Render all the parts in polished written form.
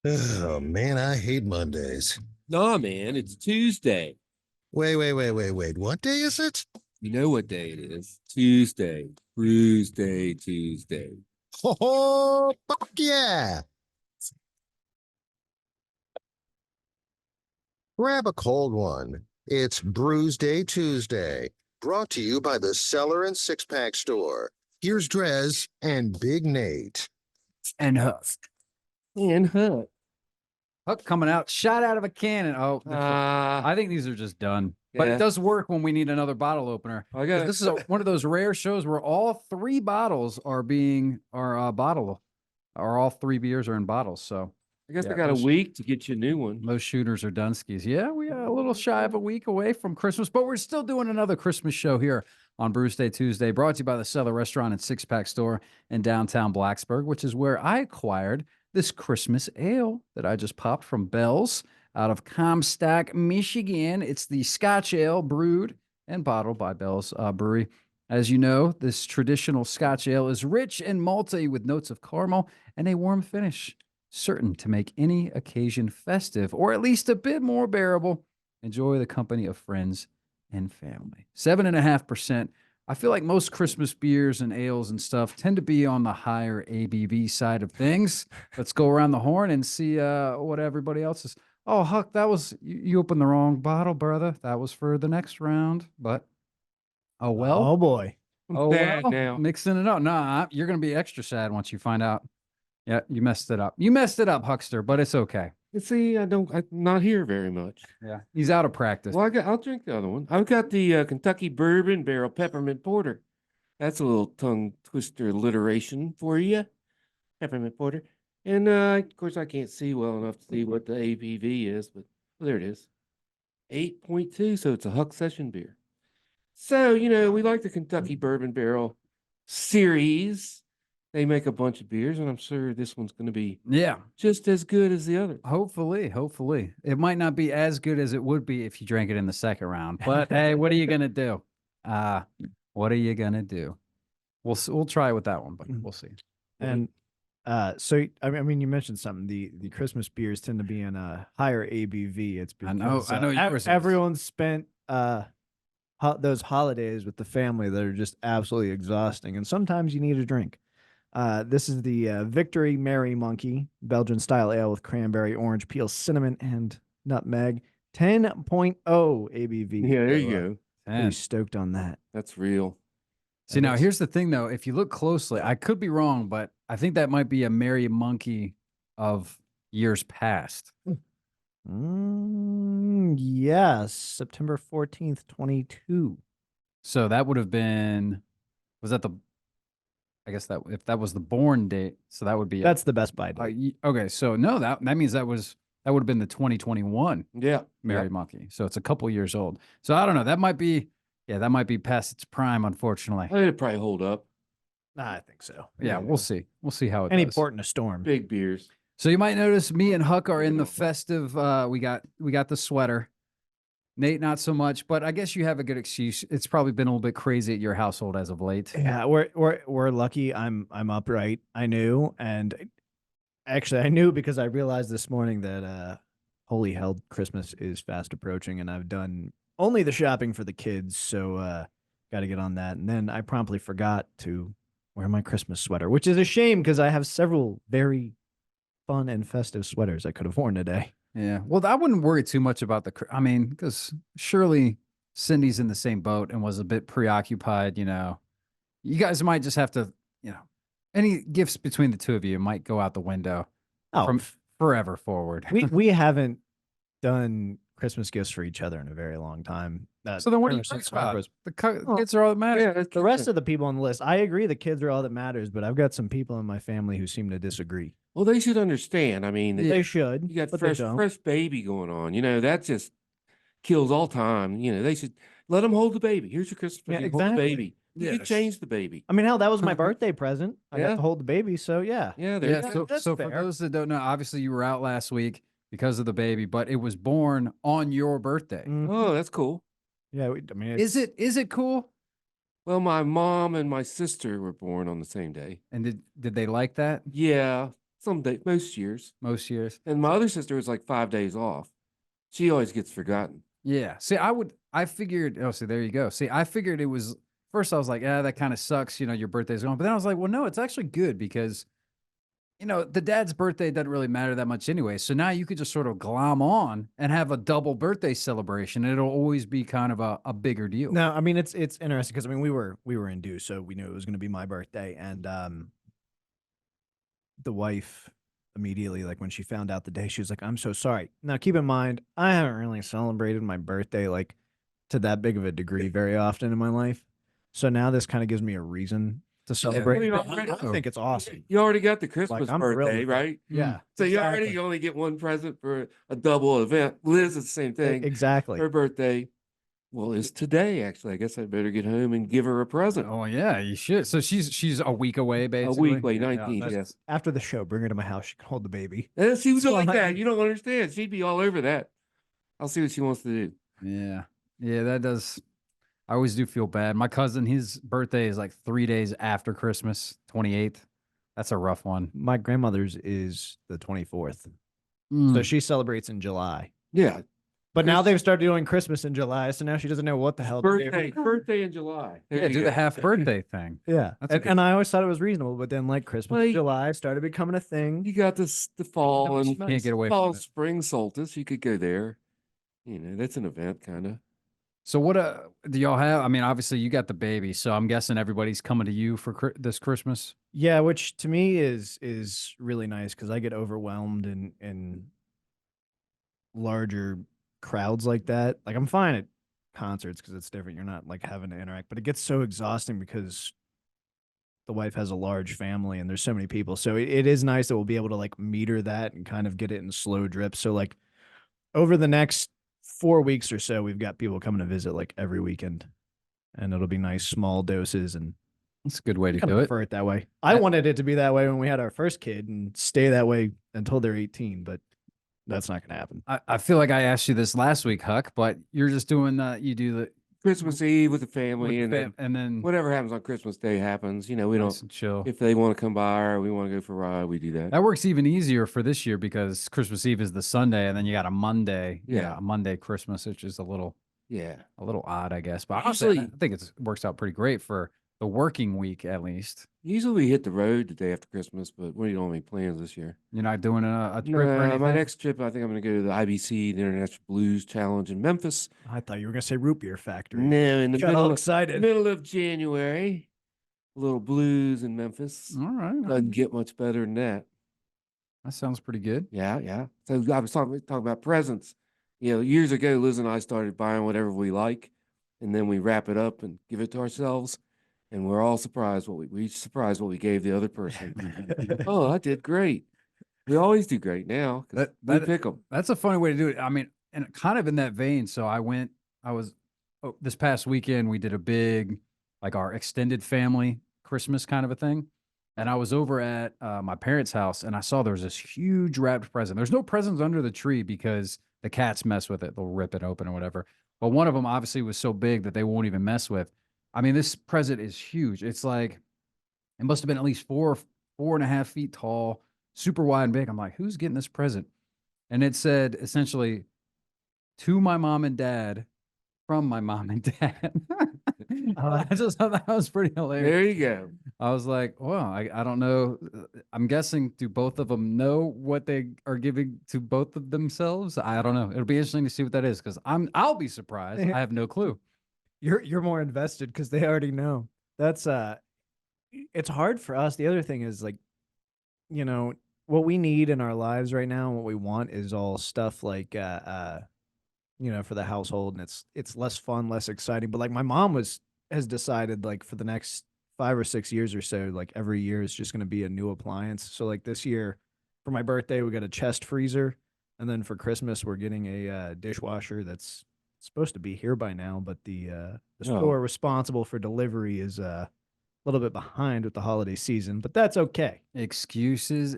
Oh man, I hate Mondays. Nah, man, it's Tuesday. Wait. What day is it? You know what day it is? Tuesday. Brewsday, Tuesday. Oh, fuck yeah! Grab a cold one. It's Brewsday Tuesday, brought to you by the Cellar and Six Pack Store. Here's DreZ and Big Nate. And Huck. And Huck. Huck coming out, shot out of a cannon. Oh, I I think these are just done. But Yeah. it does work when we need another bottle opener. got This is one of those rare shows where all three bottles are all three beers are in bottles. So I guess yeah, I got a week to get you a new one. most shooters are Dunskies. Yeah, we are a little shy of a week away from Christmas, but we're still doing another Christmas show here on Brewsday Tuesday, brought to you by the Cellar Restaurant and Six Pack Store in downtown Blacksburg, which is where I acquired this Christmas ale that I just popped from Bell's out of Comstock, Michigan. It's the Scotch ale brewed and bottled by Bell's Brewery. As you know, this traditional Scotch ale is rich and malty with notes of caramel and a warm finish, certain to make any occasion festive or at least a bit more bearable. Enjoy the company of friends and family. 7.5%. I feel like most Christmas beers and ales and stuff tend to be on the higher ABV side of things. Let's go around the horn and see what everybody else is. Oh, Huck, that was you opened the wrong bottle, brother. That was for the next round, but oh well. Oh boy. I'm sad well, now. mixing it up. Nah, you're gonna be extra sad once you find out. Yeah, you messed it up. You messed it up, Huckster, but it's okay. You see, I'm not here very much. Yeah, he's out of practice. Well, I'll drink the other one. I've got the Kentucky Bourbon Barrel Peppermint Porter. That's a little tongue twister alliteration for you. Peppermint Porter. And of course, I can't see well enough to see what the ABV is, but there it is. 8.2, so it's a Huck session beer. So, we like the Kentucky Bourbon Barrel series. They make a bunch of beers, and I'm sure this one's going to be just as good as the other. Hopefully. It might not be as good as it would be if you drank it in the second round. But hey, what are you gonna do? What are you gonna do? We'll try it with that one, but we'll see. And so I mean, you mentioned something. The Christmas beers tend to be in a higher ABV. It's because I know yours is. everyone spent those holidays with the family that are just absolutely exhausting, and sometimes you need a drink. This is the Victory Merry Monkey Belgian style ale with cranberry, orange peel, cinnamon, and nutmeg. 10.0 ABV. Yeah, there you go. Pretty stoked on that. That's real. See, now here's the thing, though. If you look closely, I could be wrong, but I think that might be a Merry Monkey of years past. Yes, September 14th, 22. So that would have been, was that the, I guess that if that was the born date, so that would be That's the Best Buy date. okay. So no, that means that would have been the 2021 Merry Yeah. Monkey. So it's a couple years old. So I don't know. That might be past its prime, unfortunately. It'd probably hold up. I think so. Yeah, we'll see. We'll see how it Any does. port in a storm. Big beers. So you might notice me and Huck are in the festive. We got the sweater. Nate, not so much, but I guess you have a good excuse. It's probably been a little bit crazy at your household as of late. Yeah, we're lucky. I'm upright. I knew, and actually I knew because I realized this morning that holy hell, Christmas is fast approaching, and I've done only the shopping for the kids, so got to get on that. And then I promptly forgot to wear my Christmas sweater, which is a shame because I have several very fun and festive sweaters I could have worn today. Yeah. Well, I wouldn't worry too much about because surely Cindy's in the same boat and was a bit preoccupied. You guys might just have to, any gifts between the two of you might go out the window from forever forward. We haven't done Christmas gifts for each other in a very long time. So then what are you talking about? The kids are all that matter. Yeah, The rest of the people on the list, I agree the kids are all that matters, but I've got some people in my family who seem to disagree. Well, they should understand. I mean, They should. you got but they don't. fresh baby going on. That just kills all time. They should let them hold the baby. Here's your Christmas Yeah, present. Hold the exactly. baby. You can Yes. change the baby. I mean, hell, that was my birthday present. I got Yeah. to hold the baby, so yeah. Yeah, there Yeah. you go. So, That's so for fair. those that don't know, obviously you were out last week because of the baby, but it was born on your birthday. Mhm. Oh, that's cool. Yeah, I mean, Is it cool? Well, my mom and my sister were born on the same day. And did they like that? Yeah. some day, most years. most years. And my other sister was like 5 days off. She always gets forgotten. Yeah. See, I figured, oh, see, there you go. See, I figured it was, first I was like, that kind of sucks. You know, your birthday's gone. But then I was like, well, no, it's actually good because, you know, the dad's birthday doesn't really matter that much anyway. So now you could just sort of glom on and have a double birthday celebration. It'll always be kind of a bigger deal. No, I mean it's interesting because I mean we were in due, so we knew it was going to be my birthday, and the wife immediately, like when she found out the day, she was like, "I'm so sorry." Now keep in mind, I haven't really celebrated my birthday like to that big of a degree very often in my life, so now this kind of gives me a reason to celebrate. well, I think it's awesome. You already got the Christmas I'm thrilled birthday, with that. right? Yeah, So you exactly. already only get one present for a double event. Liz is the same thing. Exactly. Her birthday, well, is today, actually. I guess I better get home and give her a present. Oh yeah, you should. So she's a week away, A basically. week away, Yeah, 19th, that's- yes. After the show, bring her to my house. She can hold the baby. And she was So like I- that. You don't understand. She'd be all over that. I'll see what she wants to do. Yeah. Yeah, that does. I always do feel bad. My cousin, his birthday is like 3 days after Christmas, 28th. That's a rough one. My grandmother's is the 24th, so Mm. she celebrates in July. Yeah. But now Chris- they've started doing Christmas in July, so now she doesn't know what the hell to do. Birthday in July. There Yeah, you do go. the half birthday thing. Yeah, That's a and, good- and I always thought it was reasonable, but then like Christmas in Like- July started becoming a thing. You got this the fall and Can't get away fall from it. spring solstice. You could go there. You know, that's an event, kind of. So what do y'all have? I mean, obviously you got the baby, so I'm guessing everybody's coming to you for this Christmas. Yeah, which to me is really nice because I get overwhelmed in larger crowds like that. Like I'm fine at concerts because it's different. You're not like having to interact, but it gets so exhausting because the wife has a large family and there's so many people. So it is nice that we'll be able to like meter that and kind of get it in slow drips. So like over the next 4 weeks or so, we've got people coming to visit like every weekend, and it'll be nice small doses and That's a good way to kind do of it. prefer it that way. I wanted it to be that way when we had our first kid and stay that way until they're 18, but that's not going to happen. I feel like I asked you this last week, Huck, but you're just doing you do the Christmas Eve with the with family, the and then and then whatever happens on Christmas Day happens. You know, we nice don't. and chill. If they want to come by or we want to go for a ride, we do that. That works even easier for this year because Christmas Eve is the Sunday, and then you got a Monday. Yeah. A Monday Christmas, which is a little Yeah. odd, I guess. But honestly, I Usually- think it works out pretty great for the working week, at least. Usually we hit the road the day after Christmas, but we don't have any plans this year. You're not doing a trip or No, anything. my next trip, I think I'm going to go to the IBC, the International Blues Challenge in Memphis. I thought you were going to say root beer factory. No, in the Got all middle excited. middle of January. A little blues in Memphis. All right, Doesn't get much better than that. that sounds pretty good. Yeah, yeah. So I was talking about presents. You know, years ago, Liz and I started buying whatever we like, and then we wrap it up and give it to ourselves, and we're all surprised we each surprised what we gave the other person. Oh, I did great. We always do great now. 'Cause we That- pick them. That's a funny way to do it. I mean, and kind of in that vein. So this past weekend, we did a big, like our extended family Christmas kind of a thing. And I was over at my parents' house and I saw there was this huge wrapped present. There's no presents under the tree because the cats mess with it. They'll rip it open or whatever. But one of them obviously was so big that they won't even mess with. I mean, this present is huge. It's like, it must have been at least 4.5 feet tall, super wide and big. I'm like, who's getting this present? And it said essentially, to my mom and dad, from my mom and dad. I just thought that was pretty hilarious. There you go. I was like, well, I don't know. I'm guessing, do both of them know what they are giving to both of themselves? I don't know. It'll be interesting to see what that is because I'll be surprised. I have no clue. You're more invested because they already know. That's it's hard for us. The other thing is like, you know, what we need in our lives right now and what we want is all stuff like you know, for the household, and it's less fun, less exciting. But like my mom has decided like for the next 5 or 6 years or so, like every year is just gonna be a new appliance. So like this year for my birthday, we got a chest freezer, and then for Christmas we're getting a dishwasher that's supposed to be here by now, but the Oh. store responsible for delivery is a little bit behind with the holiday season, but that's okay. Excuses.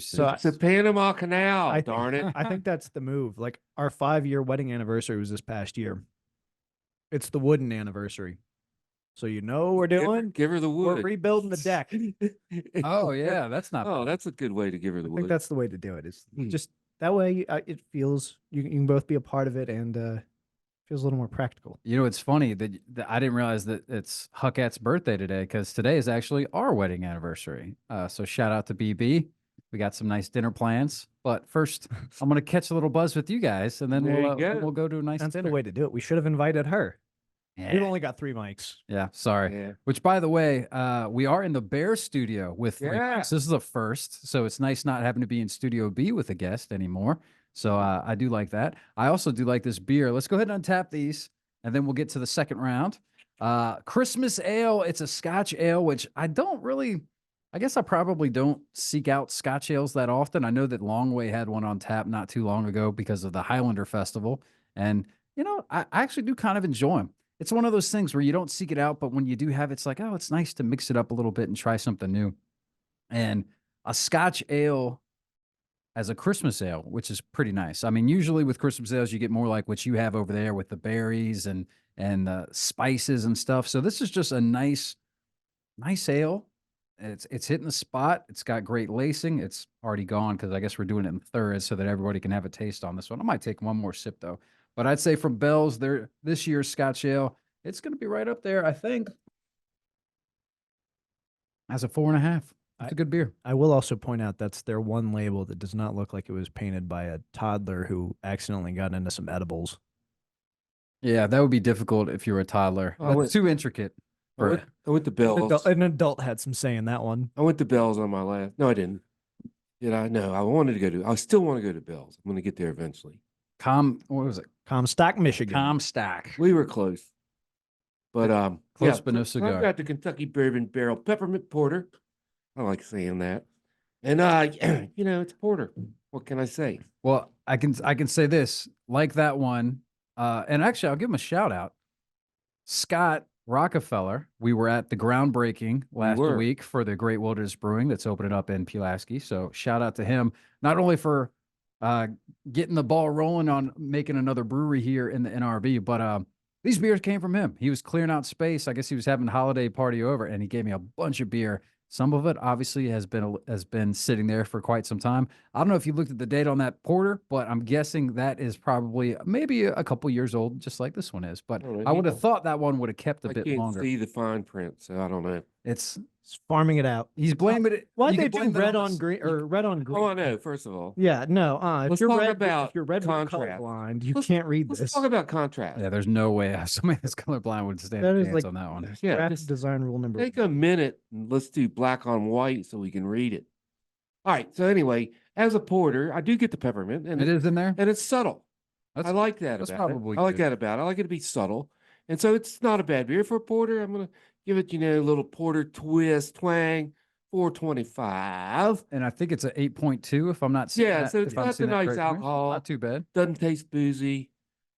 So It's the Panama Canal, I think- darn it. I think that's the move. Like our 5-year wedding anniversary was this past year. It's the wooden anniversary. So you know what we're doing. Give her the We're wood. rebuilding the deck. Oh yeah, that's not. Oh, bad. that's a good way to give her the I wood. think that's the way to do it. Is Hmm. just that way it feels you can both be a part of it and feels a little more practical. You know, it's funny that I didn't realize that it's Huckat's birthday today because today is actually our wedding anniversary. So shout out to BB. We got some nice dinner plans, but first I'm gonna catch a little buzz with you guys, and then There you we'll go. go to a nice That's dinner. the way to do it. We should have invited her. Yeah. We've only got 3 mics. Yeah, sorry. Yeah. Which, by the way, we are in the Bear studio with 3 Yeah. mics. This is a first, so it's nice not having to be in Studio B with a guest anymore. So I do like that. I also do like this beer. Let's go ahead and untap these, and then we'll get to the second round. Christmas ale. It's a Scotch ale, which I don't really. I guess I probably don't seek out Scotch ales that often. I know that Longway had one on tap not too long ago because of the Highlander Festival, and I actually do kind of enjoy them. It's one of those things where you don't seek it out, but when you do have it, it's like, oh, it's nice to mix it up a little bit and try something new. And a Scotch ale as a Christmas ale, which is pretty nice. I mean, usually with Christmas ales, you get more like what you have over there with the berries and the spices and stuff. So this is just a nice ale. It's hitting the spot. It's got great lacing. It's already gone because I guess we're doing it in thirds so that everybody can have a taste on this one. I might take one more sip though. But I'd say from Bell's, this year's Scotch ale, it's going to be right up there, I think, as a 4.5. It's a good beer. I will also point out that's their one label that does not look like it was painted by a toddler who accidentally got into some edibles. Yeah, that would be difficult if you were a toddler. Oh, That's too intricate. I went to Bell's. An adult had some say in that one. I went to Bell's on my last. No, I didn't. Did I? No, I wanted to go to. I still want to go to Bell's. I'm going to get there eventually. What was it? Comstock, Michigan. Comstock. We were close, but Close, yeah, but no so cigar. I've got the Kentucky Bourbon Barrel Peppermint Porter. I like saying that, and it's porter. What can I say? Well, I can say this, like that one, and actually I'll give him a shout out. Scott Rockefeller, we were at the groundbreaking last were. week for the Great Wilderness Brewing that's opening up in Pulaski. So shout out to him, not only for getting the ball rolling on making another brewery here in the NRB, but these beers came from him. He was clearing out space. I guess he was having a holiday party over, and he gave me a bunch of beer. Some of it obviously has been sitting there for quite some time. I don't know if you looked at the date on that porter, but I'm guessing that is probably maybe a couple years old, just like this one is. But I would have thought that one would have kept a I bit can't longer. see the fine print, so I don't know. It's farming it out. He's blaming it. Why'd you they can do blame that red on on us. green or red on green? Oh, I know. First of all, Yeah, no. If Let's you're talk red, about if you're red contrast. colorblind, you Let's- can't read let's this. talk about contrast. Yeah, there's no way somebody that's colorblind would stand That a is chance like on that one. Yeah, graphic just design rule number take one. a minute and let's do black on white so we can read it. All right. So anyway, as a porter, I do get the peppermint, and It is in there. and it's subtle. That's I like that that's about probably it. I like good. that about it. I like it to be subtle, and so it's not a bad beer for a porter. I'm gonna give it, a little porter twist, twang, 425. And I think it's an 8.2 if I'm not seeing Yeah, that- so it's if I'm got the seeing that nice correctly. alcohol. Not too bad. Doesn't taste boozy.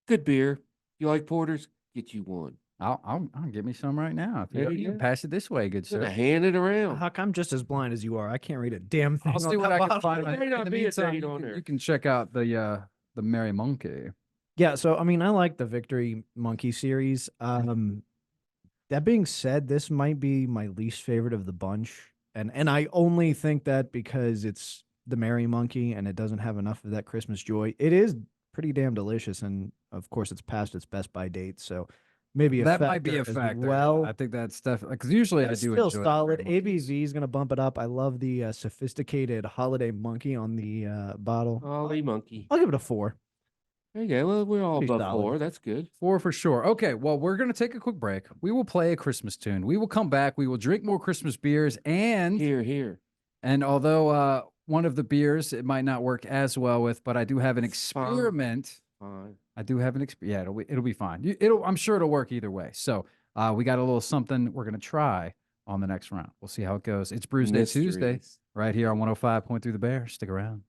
Good beer. You like porters? Get you one. I'll get me some right now. If There you, you you go. pass it this way, good Gonna sir. hand it around. Huck, I'm just as blind as you are. I can't read a damn thing. I'll see on what that I can bottle. find. There may In not the be a meantime, date you on can, there. you can check out the Merry Monkey. Yeah, so I mean, I like the Victory Monkey series. That being said, this might be my least favorite of the bunch, and I only think that because it's the Merry Monkey and it doesn't have enough of that Christmas joy. It is pretty damn delicious, and of course, it's past its best by date, so maybe a That might be a factor as factor. Well, I think that's definitely because usually I it's do still enjoy the solid. Merry Monkey. ABV is gonna bump it up. I love the sophisticated holiday monkey on the bottle. Ollie monkey. I'll give it a 4. There you go. Well, we're all Pretty above solid. 4. That's good. 4 for sure. Okay, well, we're going to take a quick break. We will play a Christmas tune. We will come back. We will drink more Christmas beers. Here. And although one of the beers it might not work as well with, but I do have an Fine. experiment. Fine. I do have an yeah, it'll be fine. I'm sure it'll work either way. So we got a little something we're going to try on the next round. We'll see how it goes. It's Brewsday Tuesday Mysteries. right here on 105.3 The Bear. Stick around.